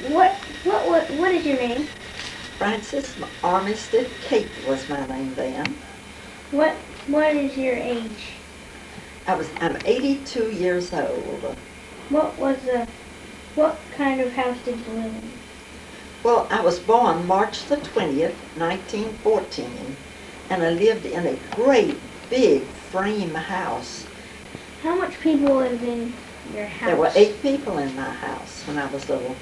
What is your name? Frances Armistead Cate was my name then. What is your age? I'm 82 years old. What kind of house did you live in? Well, I was born March the 20th, 1914, and I lived in a great big frame house. How much people lived in your house? There were 8 people in my house when I was little.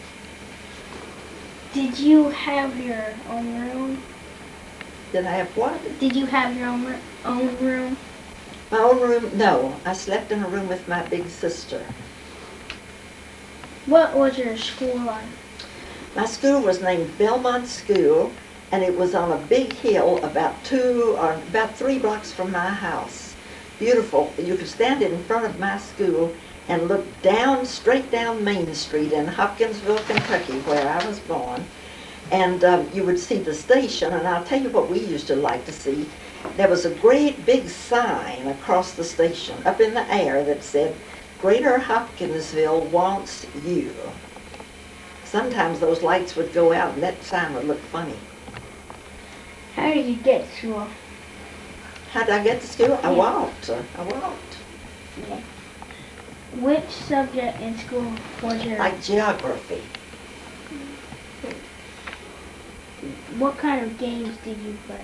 Did you have your own room? Did I have what? Did you have your own room? My own room? No. I slept in a room with my big sister. What was your school like? My school was named Belmont School, and it was on a big hill about 3 blocks from my house. Beautiful. You could stand in front of my school and look straight down Main Street in Hopkinsville, Kentucky, where I was born. And you would see the station, and I'll tell you what we used to like to see. There was a great big sign across the station, up in the air, that said, "Greater Hopkinsville wants you." Sometimes those lights would go out and that sign would look funny. How did you get to school? How did I get to school? I Yeah. walked. Yeah. Which subject in school was your... Like geography. What kind of games did you play?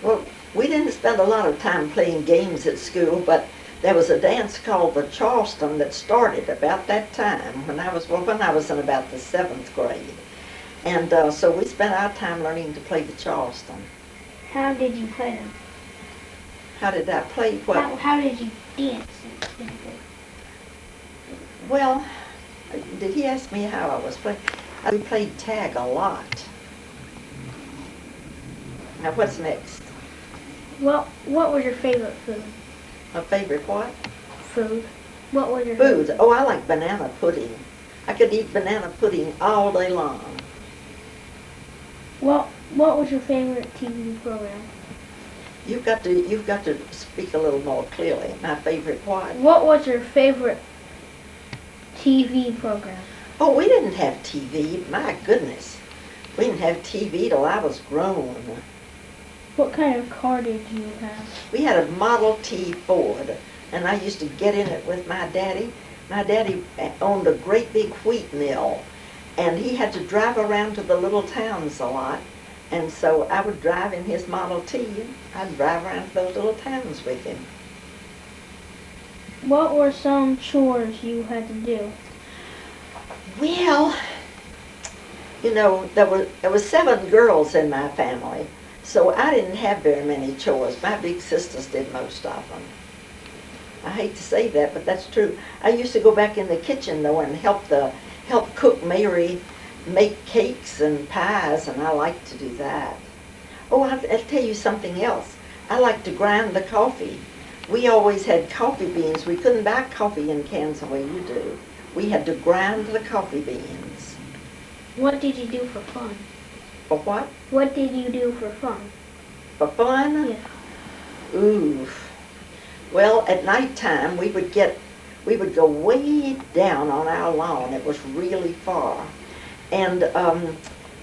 Well, we didn't spend a lot of time playing games at school, but there was a dance called the Charleston that started about that time when I was in about the 7th grade. And so we spent our time learning to play the Charleston. How did you play them? How did I play what? How did you dance? Well, did he ask me how I was playing? We played tag a lot. Now what's next? What was your favorite food? My favorite what? Food. What was your Food. favorite? Oh, I like banana pudding. I could eat banana pudding all day long. What was your favorite TV program? You've got to speak a little more clearly. My favorite what? What was your favorite TV program? Oh, we didn't have TV. My goodness. We didn't have TV till I was grown. What kind of car did you have? We had a Model T Ford, and I used to get in it with my daddy. My daddy owned a great big wheat mill, and he had to drive around to the little towns a lot. And so I would drive in his Model T, and I'd drive around to those little towns with him. What were some chores you had to do? Well, you know, there were 7 girls in my family, so I didn't have very many chores. My big sisters did most of them. I hate to say that, but that's true. I used to go back in the kitchen though and help cook Mary make cakes and pies, and I like to do that. Oh, I'll tell you something else. I like to grind the coffee. We always had coffee beans. We couldn't buy coffee in cans the way you do. We had to grind the coffee beans. What did you do for fun? For what? What did you do for fun? For fun? Yeah. Ooh. Well, at nighttime we would go way down on our lawn. It was really far. And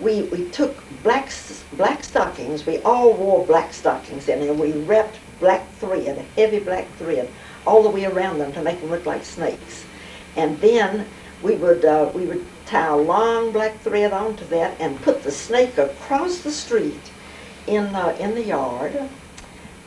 we took black stockings. We all wore black stockings, and we wrapped black thread, heavy black thread, all the way around them to make them look like snakes. And then we would tie a long black thread onto that and put the snake across the street in the yard.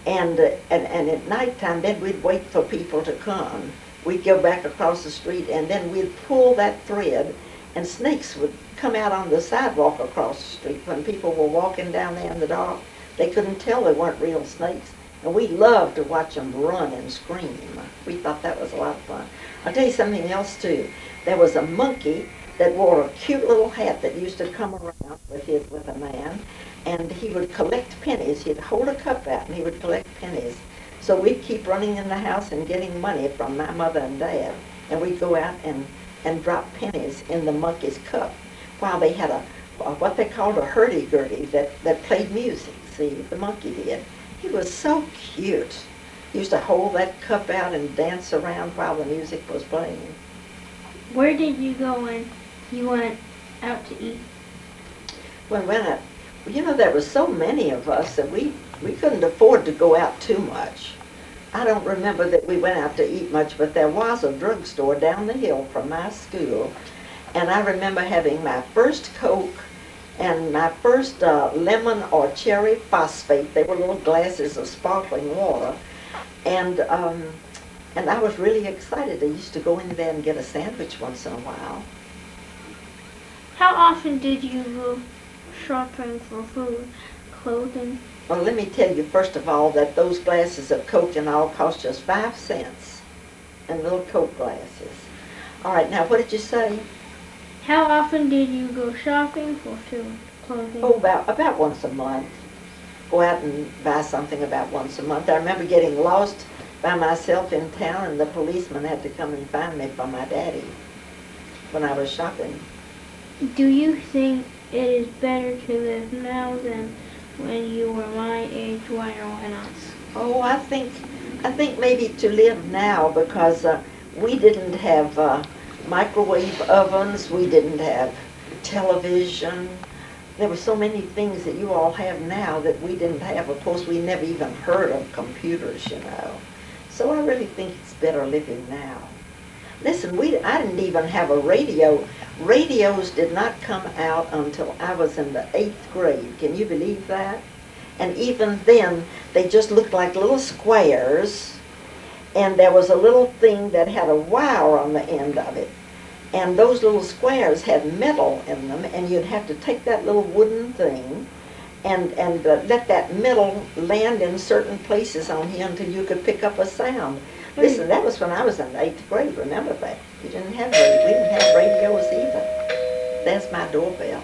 And at nighttime, then we'd wait for people to come. We'd go back across the street, and then we'd pull that thread, and snakes would come out on the sidewalk across the street. When people were walking down there in the dark, they couldn't tell they weren't real snakes. And we loved to watch them run and scream. We thought that was a lot of fun. I'll tell you something else, too. There was a monkey that wore a cute little hat that used to come around with a man, and he would collect pennies. He'd hold a cup out, and he would collect pennies. So we'd keep running in the house and getting money from my mother and dad, and we'd go out and drop pennies in the monkey's cup while they had what they called a hurdy-gurdy that played music. See, the monkey did. He was so cute. He used to hold that cup out and dance around while the music was playing. Where did you go in you went out to eat? Well, there were so many of us that we couldn't afford to go out too much. I don't remember that we went out to eat much, but there was a drugstore down the hill from my school, and I remember having my first Coke and my first lemon or cherry phosphate. They were little glasses of sparkling water, and I was really excited. I used to go in there and get a sandwich once in a while. How often did you go shopping for food, clothing? Well, let me tell you first of all that those glasses of Coke and all cost just 5 cents, and little Coke glasses. All right, now what did you say? How often did you go shopping for food, clothing? Oh, about once a month. Go out and buy something about once a month. I remember getting lost by myself in town, and the policeman had to come and find me from my daddy when I was shopping. Do you think it is better to live now than when you were my age? Why or why not? Oh, I think maybe to live now, because we didn't have microwave ovens, we didn't have television. There were so many things that you all have now that we didn't have. Of course, we never even heard of computers, you know. So I really think it's better living now. Listen, I didn't even have a radio. Radios did not come out until I was in the 8th grade. Can you believe that? And even then, they just looked like little squares, and there was a little thing that had a wire on the end of it. And those little squares had metal in them, and you'd have to take that little wooden thing and let that metal land in certain places on here until you could pick up a sound. Listen, that was when I was in the 8th grade, remember that? We didn't have radios either. There's my doorbell.